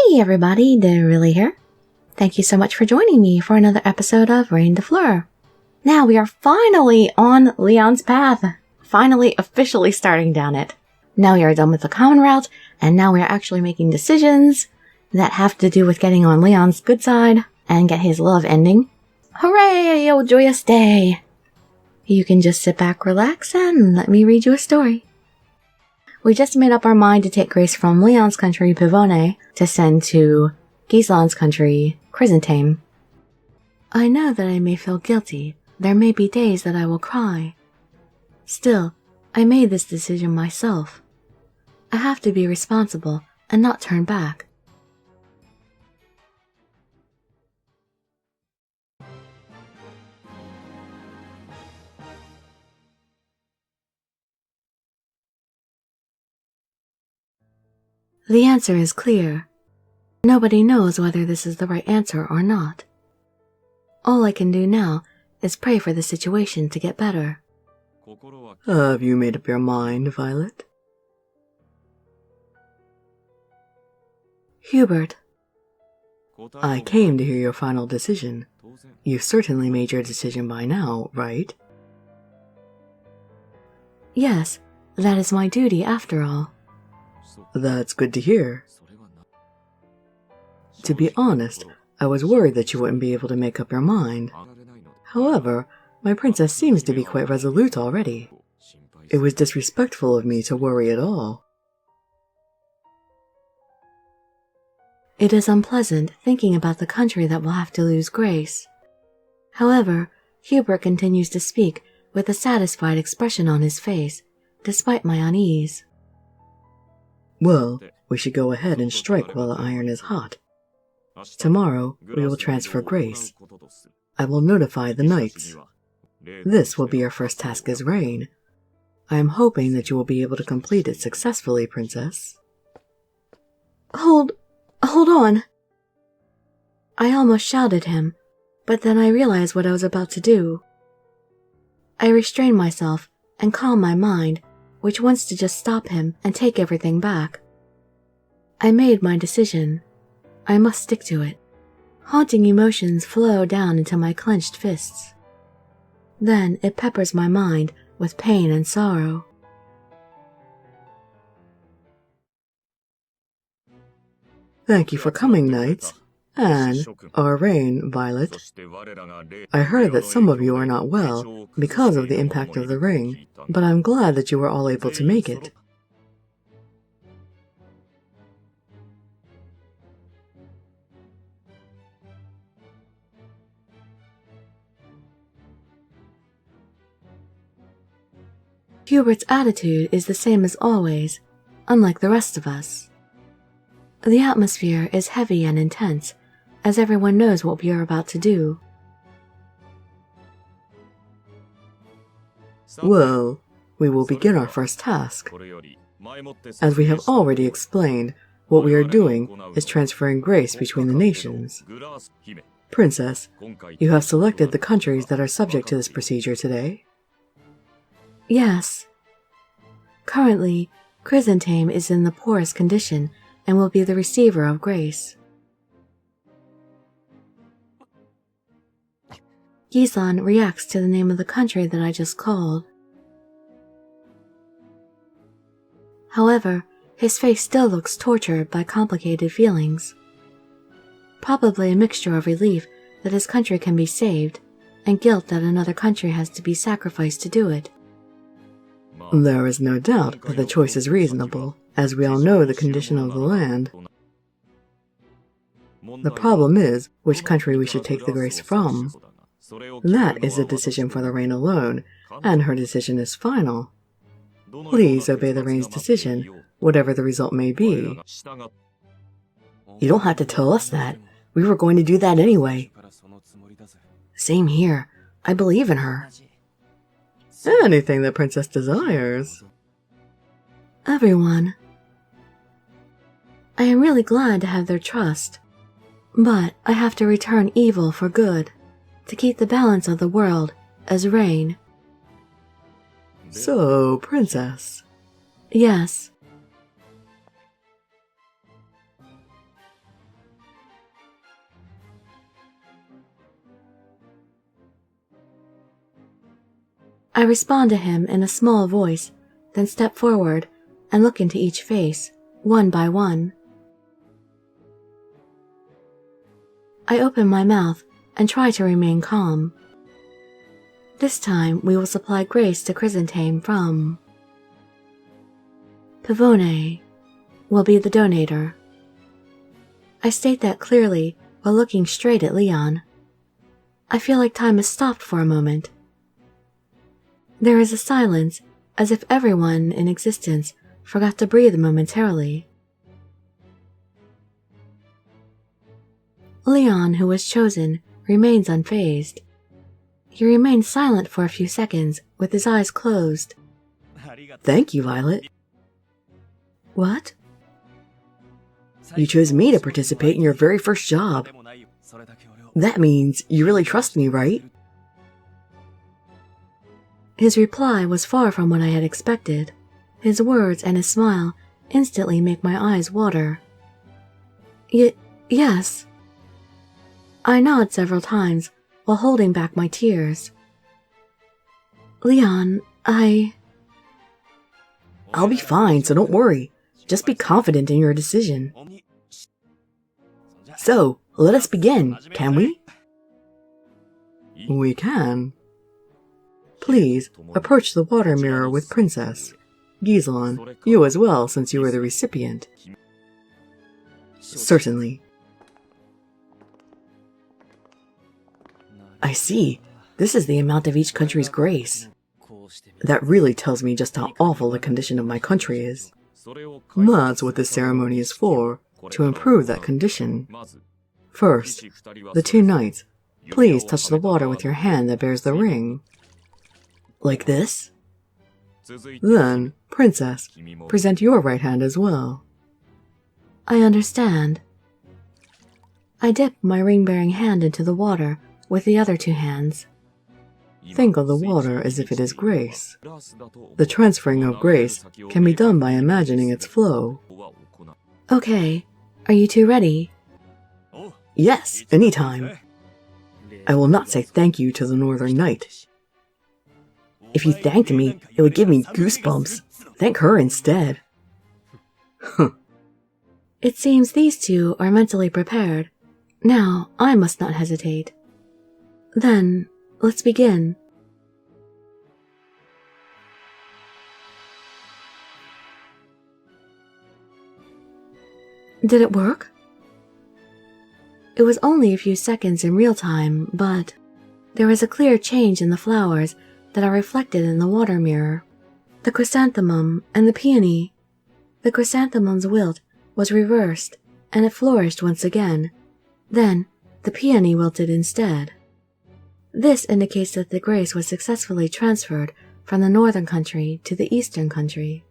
Hey everybody, Dirili here. Thank you so much for joining me for another episode of Reine Des Fleurs. Now we are finally on Leon's path. Finally officially starting down it. Now we are done with the common route, and now we are actually making decisions that have to do with getting on Leon's good side and get his love ending. Hooray! Oh, joyous day! You can just sit back, relax, and let me read you a story. We just made up our mind to take Grace from Leon's country, Pivone, to send to Gislan's country, Chrysantheme. I know that I may feel guilty. There may be days that I will cry. Still, I made this decision myself. I have to be responsible and not turn back. The answer is clear. Nobody knows whether this is the right answer or not. All I can do now is pray for the situation to get better. Have you made up your mind, Violet? Hubert. I came to hear your final decision. You've certainly made your decision by now, right? Yes, that is my duty after all. That's good to hear. To be honest, I was worried that you wouldn't be able to make up your mind. However, my princess seems to be quite resolute already. It was disrespectful of me to worry at all. It is unpleasant thinking about the country that will have to lose Grace. However, Hubert continues to speak with a satisfied expression on his face, despite my unease. Well, we should go ahead and strike while the iron is hot. Tomorrow, we will transfer Grace. I will notify the knights. This will be our first task as Reine. I am hoping that you will be able to complete it successfully, Princess. Hold on. I almost shouted him, but then I realized what I was about to do. I restrained myself and calmed my mind, which wants to just stop him and take everything back. I made my decision. I must stick to it. Haunting emotions flow down into my clenched fists. Then it peppers my mind with pain and sorrow. Thank you for coming, knights, and our Reine, Violet. I heard that some of you are not well because of the impact of the ring, but I'm glad that you were all able to make it. Hubert's attitude is the same as always, unlike the rest of us. The atmosphere is heavy and intense, as everyone knows what we are about to do. Well, we will begin our first task. As we have already explained, what we are doing is transferring Grace between the nations. Princess, you have selected the countries that are subject to this procedure today? Yes. Currently, Chrysantheme is in the poorest condition and will be the receiver of Grace. Gislan reacts to the name of the country that I just called. However, his face still looks tortured by complicated feelings. Probably a mixture of relief that his country can be saved and guilt that another country has to be sacrificed to do it. There is no doubt that the choice is reasonable, as we all know the condition of the land. The problem is which country we should take the Grace from. That is a decision for the Reine alone, and her decision is final. Please obey the Reine's decision, whatever the result may be. You don't have to tell us that. We were going to do that anyway. Same here. I believe in her. Anything the princess desires. Everyone. I am really glad to have their trust. But I have to return evil for good, to keep the balance of the world as Reine. So, Princess. Yes. I respond to him in a small voice, then step forward and look into each face, one by one. I open my mouth and try to remain calm. This time we will supply grace to Chrysantheme from... Pavone will be the donator. I state that clearly while looking straight at Leon. I feel like time has stopped for a moment. There is a silence, as if everyone in existence forgot to breathe momentarily. Leon, who was chosen, remains unfazed. He remains silent for a few seconds, with his eyes closed. Thank you, Violet. What? You chose me to participate in your very first job. That means you really trust me, right? His reply was far from what I had expected. His words and his smile instantly make my eyes water. Yes. I nod several times while holding back my tears. Leon, I'll be fine, so don't worry. Just be confident in your decision. So, let us begin, can we? We can. Please, approach the water mirror with Princess. Gislon, you as well, since you were the recipient. Certainly. I see. This is the amount of each country's grace. That really tells me just how awful the condition of my country is. That's what this ceremony is for, to improve that condition. First, the two knights, please touch the water with your hand that bears the ring. Like this? Then, Princess, present your right hand as well. I understand. I dip my ring-bearing hand into the water with the other two hands. Think of the water as if it is grace. The transferring of grace can be done by imagining its flow. Okay, are you two ready? Yes, anytime. I will not say thank you to the Northern Knight. If you thanked me, it would give me goosebumps. Thank her instead. It seems these two are mentally prepared. Now, I must not hesitate. Then, let's begin. Did it work? It was only a few seconds in real time, but there was a clear change in the flowers that are reflected in the water mirror. The chrysanthemum and the peony. The chrysanthemum's wilt was reversed, and it flourished once again. Then, the peony wilted instead. This indicates that the grace was successfully transferred from the northern country to the eastern country.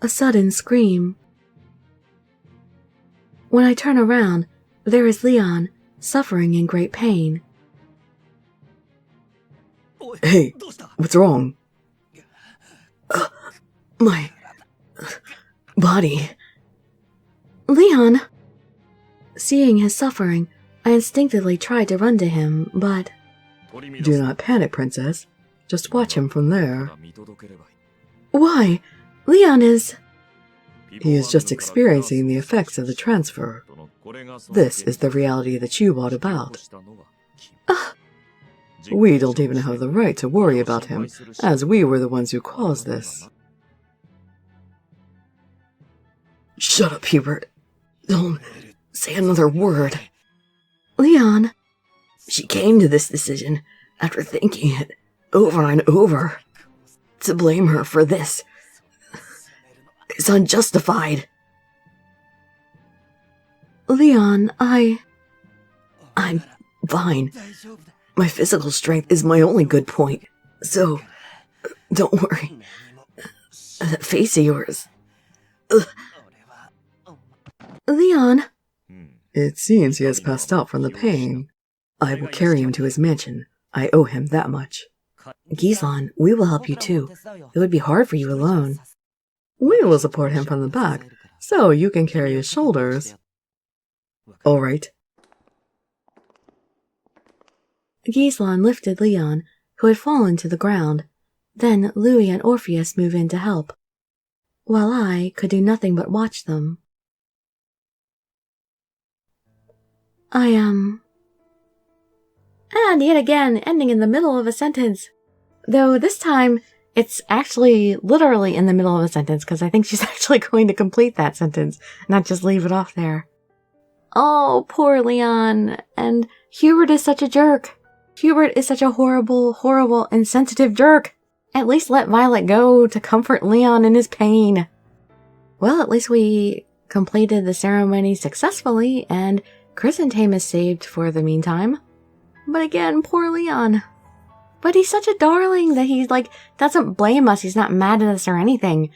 A sudden scream. When I turn around, there is Leon, suffering in great pain. Hey, what's wrong? My body. Leon! Seeing his suffering, I instinctively tried to run to him, but... Do not panic, Princess. Just watch him from there. Why? Leon is... He is just experiencing the effects of the transfer. This is the reality that you brought about. We don't even have the right to worry about him, as we were the ones who caused this. Shut up, Hubert. Don't say another word. Leon! She came to this decision after thinking it over and over. To blame her for this is unjustified. Leon, I'm fine. My physical strength is my only good point, so don't worry. That face of yours. Leon! It seems he has passed out from the pain. I will carry him to his mansion. I owe him that much. Gislon, we will help you too. It would be hard for you alone. We will support him from the back, so you can carry his shoulders. All right. Gislan lifted Leon, who had fallen to the ground. Then Louis and Orpheus moved in to help, while I could do nothing but watch them. And yet again, ending in the middle of a sentence. Though this time, it's actually literally in the middle of a sentence, because I think she's actually going to complete that sentence, not just leave it off there. Oh, poor Leon. And Hubert is such a jerk. Hubert is such a horrible, horrible, insensitive jerk. At least let Violet go to comfort Leon in his pain. Well, at least we completed the ceremony successfully, and Chrysantheme is saved for the meantime. But again, poor Leon. But he's such a darling that he, doesn't blame us. He's not mad at us or anything.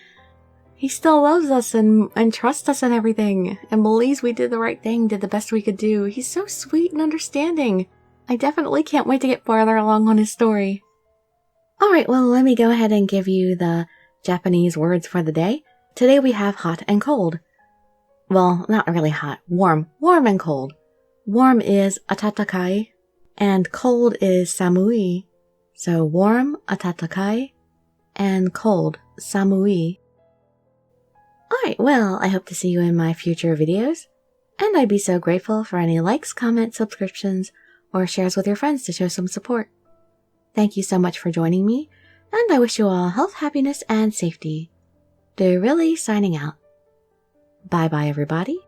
He still loves us and trusts us and everything, and believes we did the right thing, did the best we could do. He's so sweet and understanding. I definitely can't wait to get farther along on his story. Alright, well, let me go ahead and give you the Japanese words for the day. Today we have hot and cold. Well, not really hot. Warm. Warm and cold. Warm is atatakai, and cold is samui. So warm, atatakai, and cold, samui. Alright, well, I hope to see you in my future videos, and I'd be so grateful for any likes, comments, subscriptions, or shares with your friends to show some support. Thank you so much for joining me, and I wish you all health, happiness, and safety. Dirili signing out. Bye-bye, everybody.